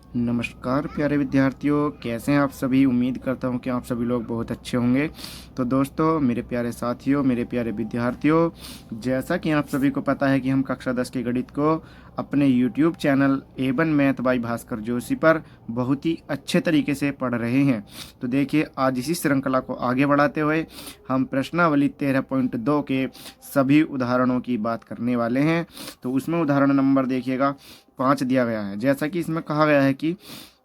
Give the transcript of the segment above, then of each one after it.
नमस्कार प्यारे विद्यार्थियों, कैसे हैं आप सभी। उम्मीद करता हूं कि आप सभी लोग बहुत अच्छे होंगे। तो दोस्तों, मेरे प्यारे साथियों, मेरे प्यारे विद्यार्थियों, जैसा कि आप सभी को पता है कि हम कक्षा 10 के गणित को अपने YouTube channel A1 math by Bhaskar Joshi पर बहुत ही अच्छे तरीके से पढ़ रहे हैं। तो देखिए, आज इसी श्रृंखला को आगे बढ़ाते हुए हम प्रश्नावली 13.2 के सभी उदाहरणों की बात करने वाले हैं। तो उसमें उदाहरण नंबर देखिएगा 5 दिया गया है। जैसा कि इसमें कहा गया है कि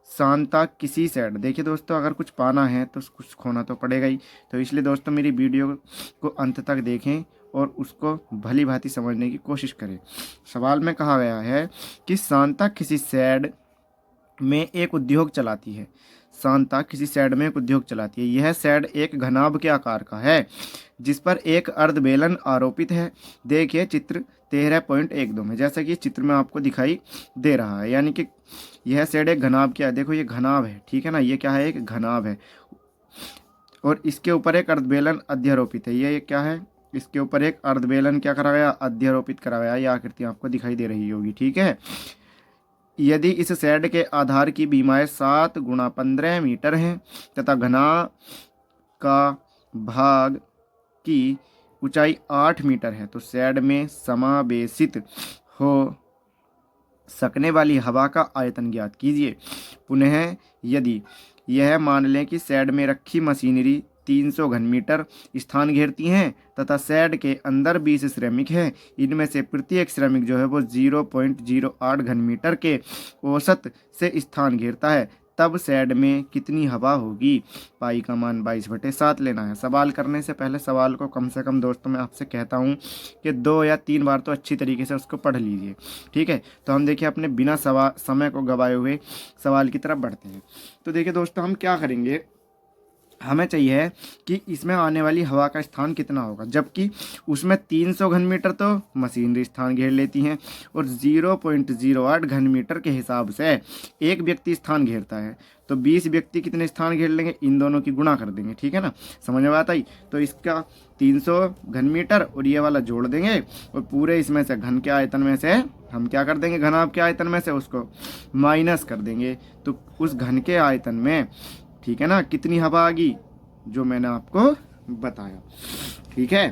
शांता किसी सेड, देखिए दोस्तों, अगर कुछ पाना है तो कुछ खोना तो पड़ेगा ही। तो इसलिए दोस्तों, मेरी वीडियो को अंत तक देखें और उसको भली भांति समझने की कोशिश करें। सवाल में कहा गया है कि शांता किसी सेड में एक उद्योग चलाती है। शांता किसी शेड में एक उद्योग चलाती है। यह शेड एक घनाभ के आकार का है जिस पर एक अर्धबेलन आरोपित है। देखिए चित्र 13.12 में, जैसा कि चित्र में आपको दिखाई दे रहा है, यानी कि यह शेड एक घनाभ क्या है। देखो ये घनाभ है, ठीक है ना, ये क्या है, एक घनाभ है और इसके ऊपर एक अर्धबेलन अध्यारोपित है। ये क्या है, इसके ऊपर एक अर्धबेलन क्या करा गया, अध्यारोपित करा गया। ये आकृति आपको दिखाई दे रही होगी, ठीक है। यदि इस शेड के आधार की बीमाएं 7 गुणा 15 मीटर हैं तथा घना का भाग की ऊंचाई 8 मीटर है, तो शेड में समावेशित हो सकने वाली हवा का आयतन ज्ञात कीजिए। पुनः यदि यह मान लें कि शेड में रखी मशीनरी 300 घन मीटर स्थान घेरती हैं तथा शेड के अंदर 20 श्रमिक हैं, इनमें से प्रत्येक श्रमिक जो है वो 0.08 घन मीटर के औसत से स्थान घेरता है, तब शेड में कितनी हवा होगी। पाई का मान 22/7 लेना है। सवाल करने से पहले सवाल को कम से कम दोस्तों मैं आपसे कहता हूँ कि 2 या 3 बार तो अच्छी तरीके से उसको पढ़ लीजिए, ठीक है। तो हम देखिए अपने बिना समय को गवाए हुए सवाल की तरफ बढ़ते हैं। तो देखिए दोस्तों, हम क्या करेंगे, हमें चाहिए कि इसमें आने वाली हवा का स्थान कितना होगा, जबकि उसमें 300 घन मीटर तो मशीनरी स्थान घेर लेती हैं और 0.08 घन मीटर के हिसाब से एक व्यक्ति स्थान घेरता है, तो 20 व्यक्ति कितने स्थान घेर लेंगे, इन दोनों की गुणा कर देंगे, ठीक है ना। समझ में आता ही। तो इसका 300 घन मीटर और ये वाला जोड़ देंगे और पूरे इसमें से घन के आयतन में से हम क्या कर देंगे, घनाभ के आयतन में से उसको माइनस कर देंगे, तो उस घन के आयतन में, ठीक है ना, कितनी हवा आ गई जो मैंने आपको बताया, ठीक है।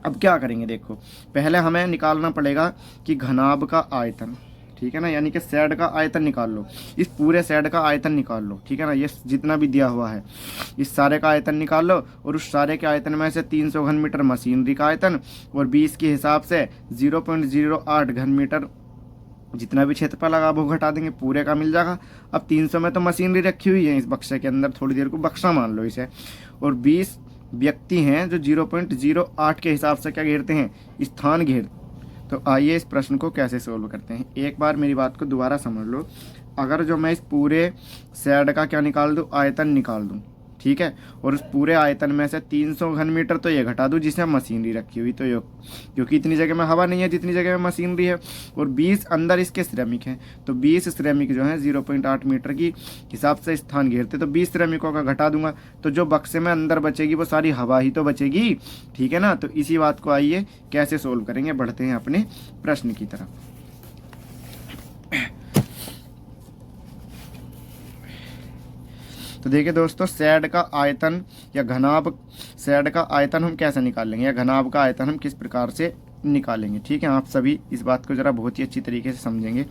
अब क्या करेंगे, देखो पहले हमें निकालना पड़ेगा कि घनाभ का आयतन, ठीक है ना, यानी कि शेड का आयतन निकाल लो। इस पूरे शेड का आयतन निकाल लो, ठीक है ना, ये जितना भी दिया हुआ है इस सारे का आयतन निकाल लो और उस सारे के आयतन में से 300 घन मीटर मशीनरी का आयतन और 20 के हिसाब से 0.08 घन मीटर जितना भी क्षेत्रफल लगा वो घटा देंगे, पूरे का मिल जाएगा। अब 300 में तो मशीनरी रखी हुई है इस बक्से के अंदर, थोड़ी देर को बक्सा मान लो इसे, और 20 व्यक्ति हैं जो 0.08 के हिसाब से क्या घेरते हैं, स्थान घेर। तो आइए इस प्रश्न को कैसे सोल्व करते हैं। एक बार मेरी बात को दोबारा समझ लो। अगर जो मैं इस पूरे शेड का क्या निकाल दूँ, आयतन निकाल दूँ, ठीक है, और उस पूरे आयतन में से 300 घन मीटर तो ये घटा दूँ जिसमें मशीनरी रखी हुई, तो ये, क्योंकि इतनी जगह में हवा नहीं है जितनी जगह में मशीनरी है, और 20 अंदर इसके श्रमिक हैं, तो 20 श्रमिक जो हैं 0.8 मीटर की हिसाब से स्थान घेरते, तो 20 श्रमिकों का घटा दूंगा, तो जो बक्से में अंदर बचेगी वो सारी हवा ही तो बचेगी, ठीक है ना। तो इसी बात को आइए कैसे सोल्व करेंगे, बढ़ते हैं अपने प्रश्न की तरफ। तो देखिए दोस्तों, शेड का आयतन या घनाभ, शेड का आयतन हम कैसे निकालेंगे या घनाभ का आयतन हम किस प्रकार से निकालेंगे, ठीक है। आप सभी इस बात को जरा बहुत ही अच्छी तरीके से समझेंगे।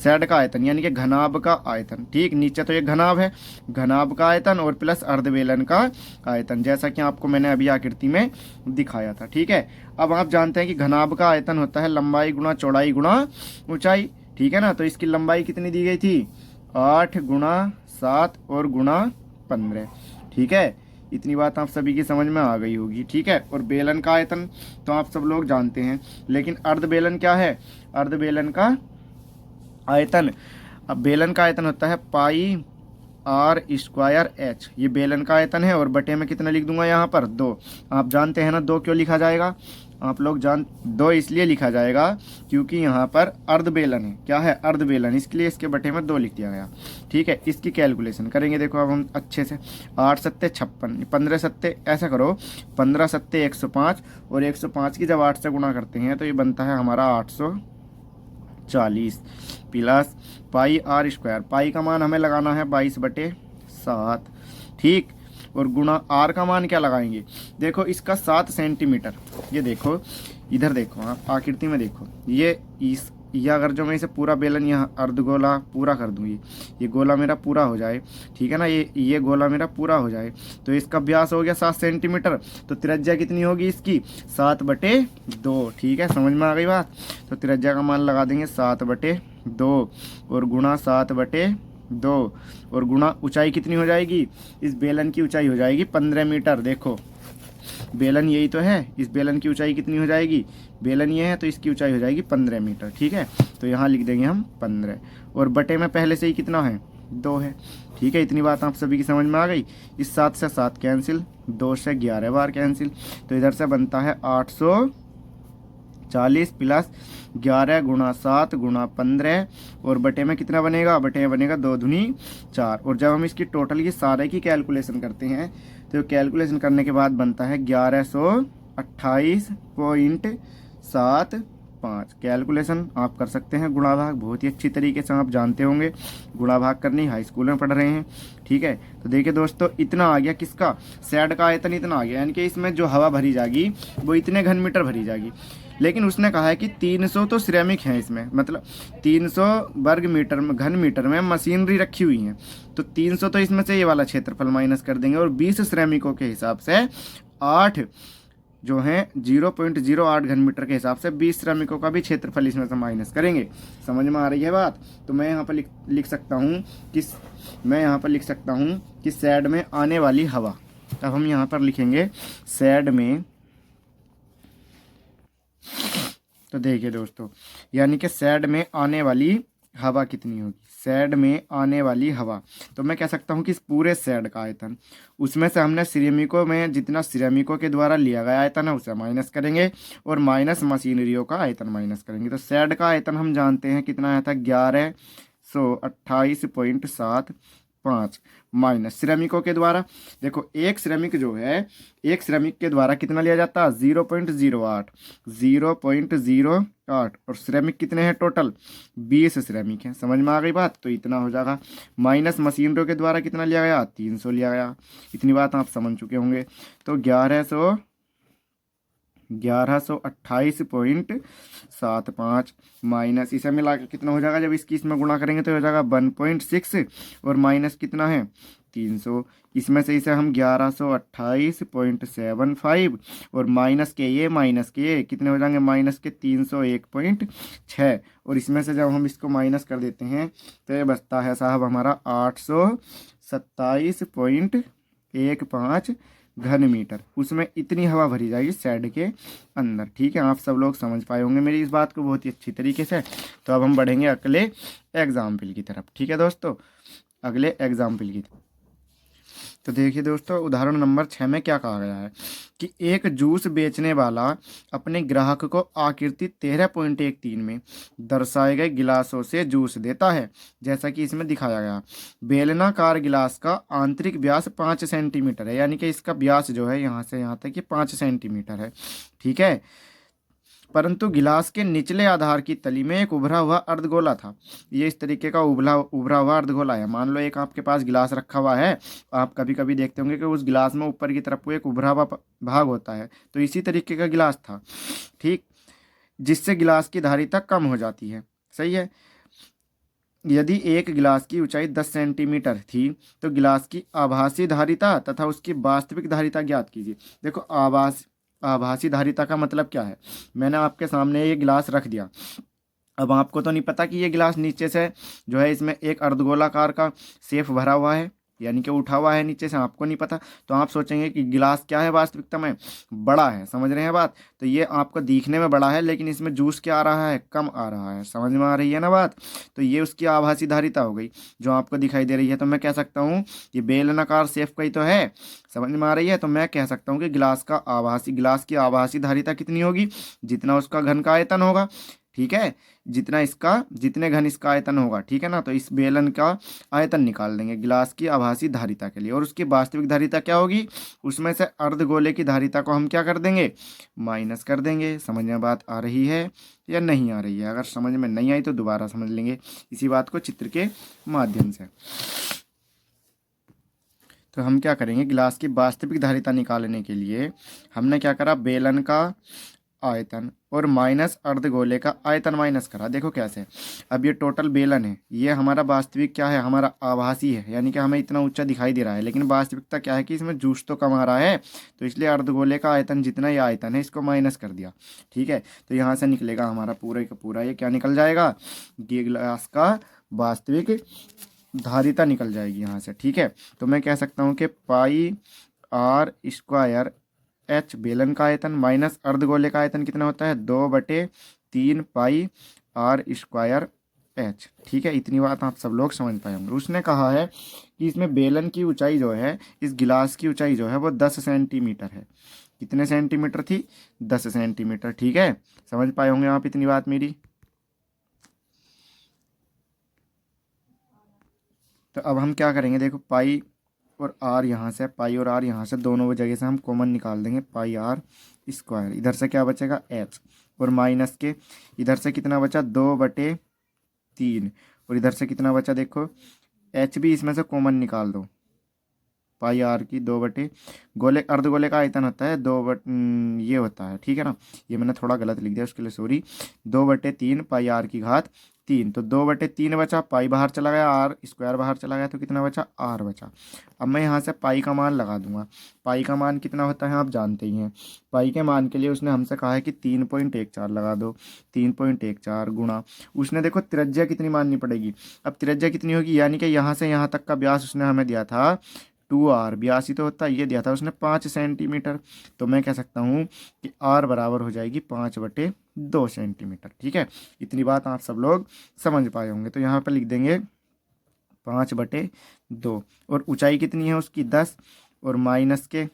शेड का आयतन यानी कि घनाभ का आयतन, ठीक, नीचे तो ये घनाभ है, घनाभ का आयतन और प्लस अर्धबेलन का आयतन, जैसा कि आपको मैंने अभी आकृति में दिखाया था, ठीक है। अब आप जानते हैं कि घनाभ का आयतन होता है लंबाई गुणा चौड़ाई गुणा ऊंचाई, ठीक है ना। तो इसकी लंबाई कितनी दी गई थी, 8 गुणा 7 और गुणा 15, ठीक है। इतनी बात आप सभी की समझ में आ गई होगी, ठीक है। और बेलन का आयतन तो आप सब लोग जानते हैं, लेकिन अर्धबेलन क्या है, अर्धबेलन का आयतन, अब बेलन का आयतन होता है पाई r² h, ये बेलन का आयतन है और बटे में कितना लिख दूंगा यहाँ पर 2। आप जानते हैं ना 2 क्यों लिखा जाएगा, आप लोग 2 इसलिए लिखा जाएगा क्योंकि यहाँ पर अर्धबेलन है, क्या है, अर्धबेलन, इसके लिए इसके बटे में 2 लिख दिया गया, ठीक है। इसकी कैलकुलेशन करेंगे, देखो अब हम अच्छे से, 8 सत्ते 56, 15 सत्ते, ऐसा करो 15 सत्ते 105 और 105 की जब 8 से गुणा करते हैं तो ये बनता है हमारा 40 प्लस पाई आर स्क्वायर, पाई का मान हमें लगाना है 22/7, ठीक। और गुणा आर का मान क्या लगाएंगे, देखो इसका 7 सेंटीमीटर, ये देखो इधर देखो, आप आकृति में देखो, ये अगर जो मैं इसे पूरा बेलन यहाँ अर्धगोला पूरा कर दूँ, ये गोला मेरा पूरा हो जाए, ठीक है ना, ये गोला मेरा पूरा हो जाए, तो इसका व्यास हो गया 7 सेंटीमीटर, तो त्रिज्या कितनी होगी इसकी 7/2, ठीक है, समझ में आ गई बात। तो त्रिज्या का मान लगा देंगे 7/2 और गुणा 7/2 और गुणा ऊंचाई कितनी हो जाएगी, इस बेलन की ऊंचाई हो जाएगी 15 मीटर। देखो बेलन यही तो है, इस बेलन की ऊंचाई कितनी हो जाएगी, बेलन ये है तो इसकी ऊंचाई हो जाएगी 15 मीटर, ठीक है। तो यहाँ लिख देंगे हम 15 और बटे में पहले से ही कितना है 2 है, ठीक है। इतनी बात आप सभी की समझ में आ गई। इस 7 से 7 कैंसिल, 2 से 11 बार कैंसिल, तो इधर से बनता है 840 प्लस 11 गुणा 7 गुणा 15 और बटे में कितना बनेगा, बटे में बनेगा 2 दूनी 4। और जब हम इसकी टोटल की सारे की कैलकुलेशन करते हैं तो कैलकुलेशन करने के बाद बनता है 1128.75। कैलकुलेशन आप कर सकते हैं, गुणा भाग बहुत ही अच्छी तरीके से आप जानते होंगे, गुणा भाग करनी हाई स्कूल में पढ़ रहे हैं, ठीक है। तो देखिए दोस्तों इतना आ गया, किसका, सैड का आयतन इतना आ गया, यानी कि इसमें जो हवा भरी जाएगी वो इतने घन मीटर भरी जाएगी। लेकिन उसने कहा है कि 300 तो सिरेमिक है इसमें, मतलब 300 वर्ग मीटर में घन मीटर में मशीनरी रखी हुई है, तो 300 तो इसमें से ये वाला क्षेत्रफल माइनस कर देंगे और 20 सिरेमिकों के हिसाब से 8 जो है 0.08 घन मीटर के हिसाब से 20 श्रमिकों का भी क्षेत्रफल इसमें से माइनस करेंगे। समझ में आ रही है बात। तो मैं यहाँ पर लिख सकता हूँ कि सैड में आने वाली हवा, अब हम यहाँ पर लिखेंगे सैड में, तो देखिए दोस्तों यानी कि सैड में आने वाली हवा कितनी होगी, सैड में आने वाली हवा, तो मैं कह सकता हूँ कि इस पूरे सैड का आयतन, उसमें से हमने सिरेमिकों में जितना सिरेमिकों के द्वारा लिया गया आयतन है उसे माइनस करेंगे और माइनस मशीनरियों का आयतन माइनस करेंगे। तो सैड का आयतन हम जानते हैं कितना आया था 1128.75 माइनस सिरेमिकों के द्वारा, देखो एक सिरेमिक जो है, एक सिरेमिक के द्वारा कितना लिया जाता है 0.08 और सिरेमिक कितने हैं टोटल 20 सिरेमिक हैं। समझ में आ गई बात। तो इतना हो जाएगा, माइनस मशीनरों के द्वारा कितना लिया गया 300 लिया गया। इतनी बात आप समझ चुके होंगे। तो 1128.75 माइनस इसे मिला के कितना हो जाएगा, जब इसकी इसमें गुणा करेंगे तो हो जाएगा 1.6 और माइनस कितना है 300, इसमें से इसे हम 1128.75 और माइनस के कितने हो जाएंगे माइनस के 301.6 और इसमें से जब हम इसको माइनस कर देते हैं तो ये बचता है साहब हमारा 827.15 घन मीटर। उसमें इतनी हवा भरी जाएगी सैड के अंदर। ठीक है, आप सब लोग समझ पाए होंगे मेरी इस बात को बहुत ही अच्छी तरीके से। तो अब हम बढ़ेंगे अगले एग्जाम्पल की तरफ। ठीक है दोस्तों, अगले एग्जाम्पल की तरफ। तो देखिए दोस्तों, उदाहरण नंबर 6 में क्या कहा गया है कि एक जूस बेचने वाला अपने ग्राहक को आकृति 13.13 में दर्शाए गए गिलासों से जूस देता है, जैसा कि इसमें दिखाया गया। बेलनाकार गिलास का आंतरिक व्यास 5 सेंटीमीटर है, यानी कि इसका व्यास जो है यहाँ से यहाँ तक कि 5 सेंटीमीटर है। ठीक है, परंतु गिलास के निचले आधार की तली में एक उभरा हुआ अर्धगोला था। ये इस तरीके का उभरा हुआ अर्धगोला है। मान लो एक आपके पास गिलास रखा हुआ है, आप कभी कभी देखते होंगे कि उस गिलास में ऊपर की तरफ एक उभरा हुआ भाग होता है, तो इसी तरीके का गिलास था। ठीक, जिससे गिलास की धारिता कम हो जाती है। सही है। यदि एक गिलास की ऊंचाई 10 सेंटीमीटर थी तो गिलास की आभासी धारिता तथा उसकी वास्तविक धारिता ज्ञात कीजिए। देखो, आभासी धारिता का मतलब क्या है, मैंने आपके सामने ये गिलास रख दिया। अब आपको तो नहीं पता कि ये गिलास नीचे से जो है इसमें एक अर्धगोलाकार का शेफ भरा हुआ है, यानी कि उठा हुआ है नीचे से, आपको नहीं पता। तो आप सोचेंगे कि गिलास क्या है वास्तविकता में बड़ा है। समझ रहे हैं बात। तो ये आपको दिखने में बड़ा है, लेकिन इसमें जूस क्या आ रहा है, कम आ रहा है। समझ में आ रही है ना बात। तो ये उसकी आभासी धारिता हो गई जो आपको दिखाई दे रही है। तो मैं कह सकता हूँ ये बेलनाकार शेफ का ही तो है। समझ में आ रही है। तो मैं कह सकता हूँ कि गिलास की आभासी धारिता कितनी होगी, जितना उसका घन का आयतन होगा। ठीक है, जितने घन इसका आयतन होगा, ठीक है ना। तो इस बेलन का आयतन निकाल देंगे गिलास की आभासी धारिता के लिए, और उसकी वास्तविक धारिता क्या होगी, उसमें से अर्धगोले की धारिता को हम क्या कर देंगे, माइनस कर देंगे। समझ में बात आ रही है या नहीं आ रही है? अगर समझ में नहीं आई तो दोबारा समझ लेंगे इसी बात को चित्र के माध्यम से। तो हम क्या करेंगे, गिलास की वास्तविक धारिता निकालने के लिए हमने क्या करा, बेलन का आयतन और माइनस अर्धगोले का आयतन माइनस करा। देखो कैसे, अब ये टोटल बेलन है, ये हमारा वास्तविक क्या है, हमारा आभासी है, यानी कि हमें इतना ऊंचा दिखाई दे रहा है, लेकिन वास्तविकता क्या है कि इसमें जूस तो कम आ रहा है, तो इसलिए अर्धगोले का आयतन जितना ये आयतन है इसको माइनस कर दिया। ठीक है, तो यहाँ से निकलेगा हमारा पूरा का पूरा ये क्या निकल जाएगा, ये गिलास का वास्तविक धारिता निकल जाएगी यहाँ से। ठीक है, तो मैं कह सकता हूँ कि पाई आर स्क्वायर एच बेलन का आयतन माइनस अर्धगोले का आयतन कितना होता है, 2/3 पाई आर स्क्वायर एच। ठीक है, इतनी बात आप सब लोग समझ पाए होंगे। उसने कहा है कि इसमें बेलन की ऊंचाई जो है, इस गिलास की ऊंचाई जो है वो 10 सेंटीमीटर है। कितने सेंटीमीटर थी, 10 सेंटीमीटर। ठीक है, समझ पाए होंगे आप इतनी बात मेरी। तो अब हम क्या करेंगे, देखो पाई और आर यहाँ से, पाई और आर यहाँ से, दोनों जगह से हम कॉमन निकाल देंगे, पाई आर स्क्वायर। इधर से क्या बचेगा, एच, और माइनस के इधर से कितना बचा, 2/3, और इधर से कितना बचा, देखो एच भी इसमें से कॉमन निकाल दो, पाई आर की 2 गोले अर्धगोले का आयतन होता है ये होता है, ठीक है ना। ये मैंने थोड़ा गलत लिख दिया, उसके लिए सॉरी। 2/3 पाई आर की घात 3, तो 2/3 बचा, पाई बाहर चला गया, आर स्क्वायर बाहर चला गया, तो कितना बचा, आर बचा। अब मैं यहाँ से पाई का मान लगा दूंगा। पाई का मान कितना होता है आप जानते ही हैं। पाई के मान के लिए उसने हमसे कहा है कि 3.14 लगा दो, 3.14 गुणा, उसने देखो त्रिज्या कितनी माननी पड़ेगी। अब त्रिज्या कितनी होगी, यानी कि यहाँ से यहाँ तक का व्यास उसने हमें दिया था 2r, 82 तो होता है, ये दिया था उसने 5 सेंटीमीटर। तो मैं कह सकता हूँ कि r बराबर हो जाएगी 5/2 सेंटीमीटर। ठीक है, इतनी बात आप सब लोग समझ पाए होंगे। तो यहाँ पर लिख देंगे 5/2, और ऊंचाई कितनी है उसकी, 10, और माइनस के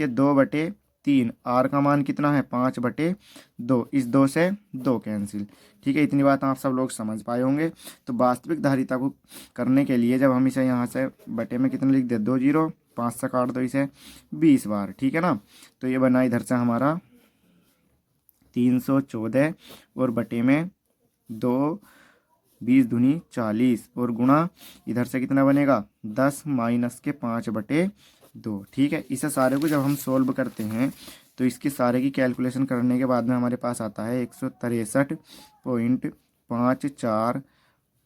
2/3, आर का मान कितना है, 5/2, इस 2 से 2 कैंसिल। ठीक है, इतनी बात आप सब लोग समझ पाए होंगे। तो वास्तविक धारिता को करने के लिए जब हम इसे यहाँ से बटे में कितना लिख दे, 2 0, 5 से काट दो इसे 20 बार। ठीक है ना, तो ये बना इधर से हमारा 314, और बटे में 2, 20 दूनी 40, और गुणा इधर से कितना बनेगा, 10 माइनस के 5/2। ठीक है, इसे सारे को जब हम सोल्व करते हैं तो इसके सारे की कैलकुलेशन करने के बाद में हमारे पास आता है 163.54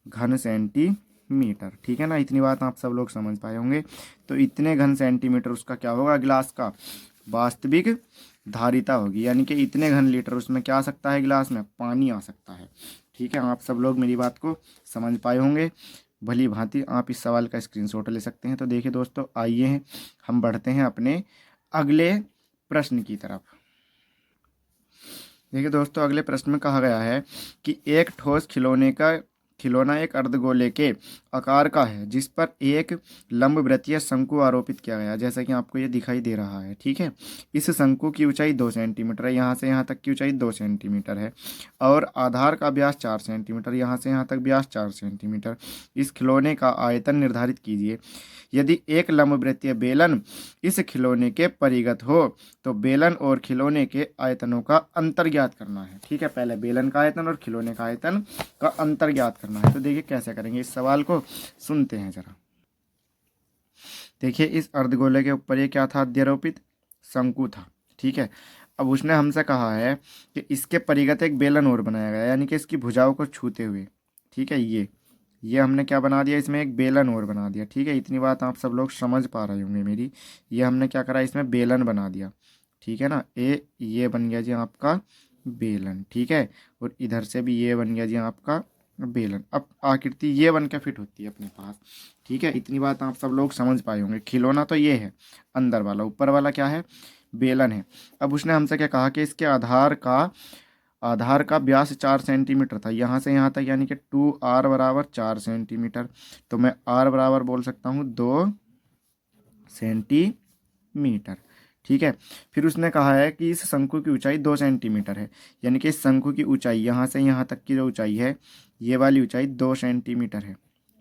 घन सेंटीमीटर। ठीक है ना, इतनी बात आप सब लोग समझ पाए होंगे। तो इतने घन सेंटीमीटर उसका क्या होगा, गिलास का वास्तविक धारिता होगी, यानी कि इतने घन लीटर उसमें क्या आ सकता है, गिलास में पानी आ सकता है। ठीक है, आप सब लोग मेरी बात को समझ पाए होंगे भली भांति। आप इस सवाल का स्क्रीनशॉट ले सकते हैं। तो देखिए दोस्तों, आइए हम बढ़ते हैं अपने अगले प्रश्न की तरफ। देखिए दोस्तों, अगले प्रश्न में कहा गया है कि एक ठोस खिलौना एक अर्धगोले के आकार का है जिस पर एक लंबवृत्तीय शंकु आरोपित किया गया, जैसा कि आपको ये दिखाई दे रहा है। ठीक है, इस शंकु की ऊंचाई 2 सेंटीमीटर है, यहाँ से यहाँ तक की ऊंचाई 2 सेंटीमीटर है, और आधार का व्यास 4 सेंटीमीटर, यहाँ से यहाँ तक व्यास 4 सेंटीमीटर। इस खिलौने का आयतन निर्धारित कीजिए। यदि एक लंबवृत्तीय बेलन इस खिलौने के परिगत हो तो बेलन और खिलौने के आयतनों का अंतर ज्ञात करना है। ठीक है, पहले बेलन का आयतन और खिलौने का आयतन का अंतर ज्ञात करना है। तो देखिए कैसे करेंगे, इस सवाल को सुनते हैं जरा। देखिए, इस अर्धगोले के ऊपर ये क्या था, अध्यारोपित शंकु था। ठीक है, अब उसने हमसे कहा है कि इसके परिगत एक बेलन और बनाया गया, यानी कि इसकी भुजाओं को छूते हुए। ठीक है, ये हमने क्या बना दिया, इसमें एक बेलन और बना दिया। ठीक है, इतनी बात आप सब लोग समझ पा रहे होंगे मेरी। ये हमने क्या करा, इसमें बेलन बना दिया। ठीक है ना, ये बन गया जी आपका बेलन। ठीक है, और इधर से भी ये बन गया जी आपका बेलन। अब आकृति ये बन के फिट होती है अपने पास। ठीक है, इतनी बात आप सब लोग समझ पाए होंगे। खिलौना तो ये है अंदर वाला, ऊपर वाला क्या है, बेलन है। अब उसने हमसे क्या कहा कि इसके आधार का व्यास 4 सेंटीमीटर था, यहाँ से यहाँ तक, यानी कि 2r बराबर 4 सेंटीमीटर। तो मैं r बराबर बोल सकता हूँ 2 सेंटीमीटर। ठीक है। फिर उसने कहा है कि इस शंकु की ऊंचाई 2 सेंटीमीटर है, यानी कि इस शंकु की ऊंचाई यहाँ से यहाँ तक की जो ऊंचाई है, ये वाली ऊंचाई 2 सेंटीमीटर है।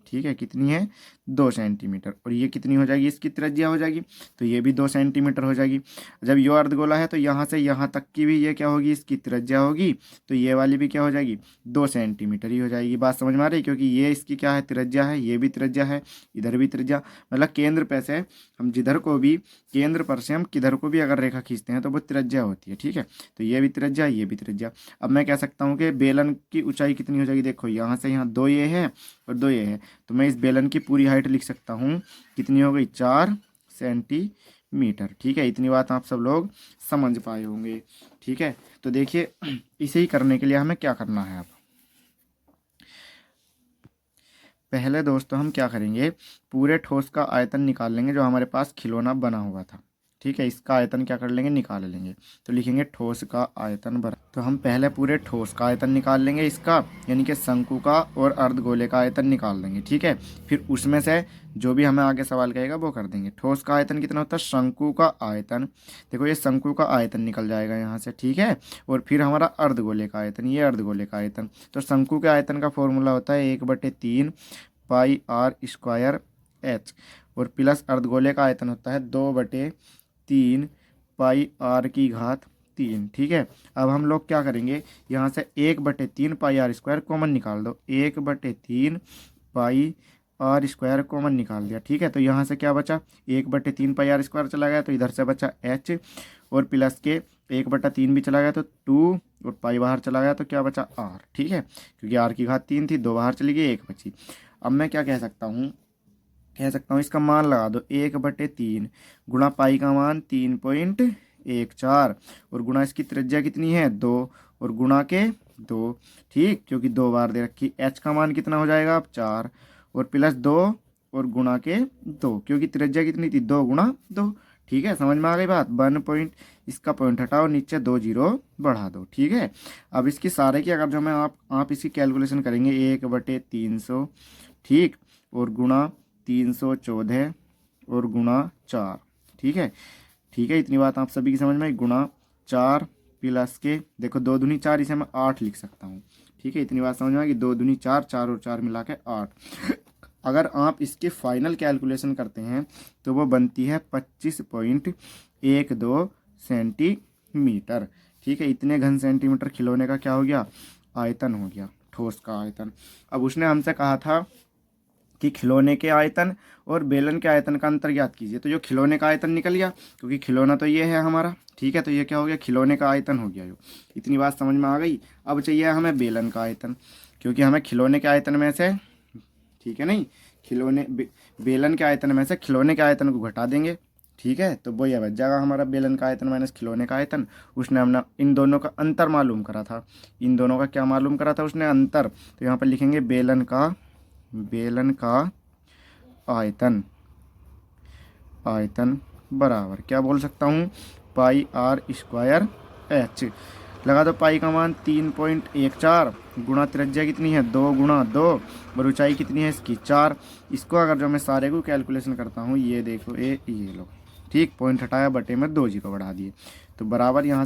ठीक है, कितनी है? 2 सेंटीमीटर। और ये कितनी हो जाएगी? इसकी त्रिज्या हो जाएगी, तो ये भी 2 सेंटीमीटर हो जाएगी। जब ये अर्धगोला है तो यहाँ से यहाँ तक की भी ये क्या होगी? इसकी त्रिज्या होगी, तो ये वाली भी क्या हो जाएगी? 2 सेंटीमीटर ही हो जाएगी। बात समझ में आ रही है? क्योंकि ये इसकी क्या है? त्रिज्या है, ये भी त्रिज्या है, इधर भी त्रिज्या, मतलब केंद्र पे से हम जिधर को भी, केंद्र पर से हम किधर को भी अगर रेखा खींचते हैं तो वो त्रिज्या होती है। ठीक है, तो ये भी त्रिज्या, ये भी त्रिज्या। अब मैं कह सकता हूँ कि बेलन की ऊंचाई कितनी हो जाएगी? देखो यहाँ से यहाँ 2 ये है और 2 ये है, तो मैं इस बेलन की पूरी हाइट लिख सकता हूँ, कितनी हो गई? 4 सेंटीमीटर। ठीक है, इतनी बात आप सब लोग समझ पाए होंगे। ठीक है, तो देखिए इसे ही करने के लिए हमें क्या करना है। अब पहले दोस्तों हम क्या करेंगे, पूरे ठोस का आयतन निकाल लेंगे जो हमारे पास खिलौना बना हुआ था। ठीक है, इसका आयतन क्या कर लेंगे? निकाल लेंगे। तो लिखेंगे ठोस का आयतन बराबर, तो हम पहले पूरे ठोस का आयतन निकाल लेंगे इसका, यानी कि शंकु का और अर्धगोले का आयतन निकाल लेंगे। ठीक है, फिर उसमें से जो भी हमें आगे सवाल कहेगा वो कर देंगे। ठोस का आयतन कितना होता है? शंकु का आयतन, देखो ये शंकु का आयतन निकल जाएगा यहाँ से। ठीक है, और फिर हमारा अर्धगोले का आयतन, ये अर्धगोले का आयतन। तो शंकु के आयतन का फॉर्मूला होता है 1/3 पाई आर स्क्वायर एच, और प्लस अर्धगोले का आयतन होता है 2/3 पाई आर की घात 3। ठीक है, अब हम लोग क्या करेंगे, यहाँ से 1/3 पाई आर स्क्वायर कॉमन निकाल दो, 1/3 पाई आर स्क्वायर कॉमन निकाल दिया। ठीक है, तो यहाँ से क्या बचा? 1/3 पाई आर स्क्वायर चला गया, तो इधर से बचा एच, और प्लस के 1/3 भी चला गया तो 2, और पाई बाहर चला गया तो क्या बचा? आर। ठीक है, क्योंकि आर की घात 3 थी, 2 बाहर चली गई, 1 बची। अब मैं क्या कह सकता हूँ, इसका मान लगा दो, 1/3 गुणा पाई का मान 3.14, और गुणा इसकी त्रिज्या कितनी है? 2, और गुणा के 2। ठीक, क्योंकि 2 बार दे रखी। एच का मान कितना हो जाएगा? अब 4, और प्लस 2, और गुणा के 2, क्योंकि त्रिज्या कितनी थी? 2 गुणा 2। ठीक है, समझ में आ गई बात? 1 पॉइंट, इसका पॉइंट हटाओ, नीचे 2 जीरो बढ़ा दो। ठीक है, अब इसकी सारे की अगर जो मैं आप इसकी कैलकुलेशन करेंगे, 1/300, ठीक, और गुणा 314, और गुणा 4। ठीक है, ठीक है, इतनी बात आप सभी की समझ में आई। गुणा 4 प्लस के, देखो 2 दूनी 4, इसे मैं 8 लिख सकता हूँ। ठीक है, इतनी बात समझ में आ गई। 2 दूनी 4, 4 और 4 मिला के 8। अगर आप इसके फाइनल कैलकुलेशन करते हैं तो वो बनती है 25.12 सेंटीमीटर। ठीक है, इतने घन सेंटीमीटर खिलौने का क्या हो गया? आयतन हो गया, ठोस का आयतन। अब उसने हमसे कहा था कि खिलौने के आयतन और बेलन के आयतन का अंतर ज्ञात कीजिए, तो जो खिलौने का आयतन निकल गया, क्योंकि खिलौना तो ये है हमारा। ठीक है, तो ये क्या हो गया? खिलौने का आयतन हो गया। जो इतनी बात समझ में आ गई। अब चाहिए हमें बेलन का आयतन, क्योंकि हमें खिलौने के आयतन में से, ठीक है नहीं, बेलन के आयतन में से खिलौने के आयतन को घटा देंगे। ठीक है, तो वो यह बच जाएगा हमारा बेलन का आयतन माइनस खिलौने का आयतन। उसने हमने इन दोनों का अंतर मालूम करा था। इन दोनों का क्या मालूम करा था उसने? अंतर। तो यहाँ पर लिखेंगे बेलन का आयतन बराबर क्या बोल सकता हूँ? पाई आर स्क्वायर एच। लगा दो, पाई का मान 3.14, गुणा त्रिज्या कितनी है? 2 गुणा 2, और ऊंचाई कितनी है इसकी? 4। इसको अगर जो मैं सारे को कैलकुलेशन करता हूँ, ये देखो ये लो, ठीक, पॉइंट हटाया, बटे में 2 जीरो बढ़ा दिए, तो बराबर यहाँ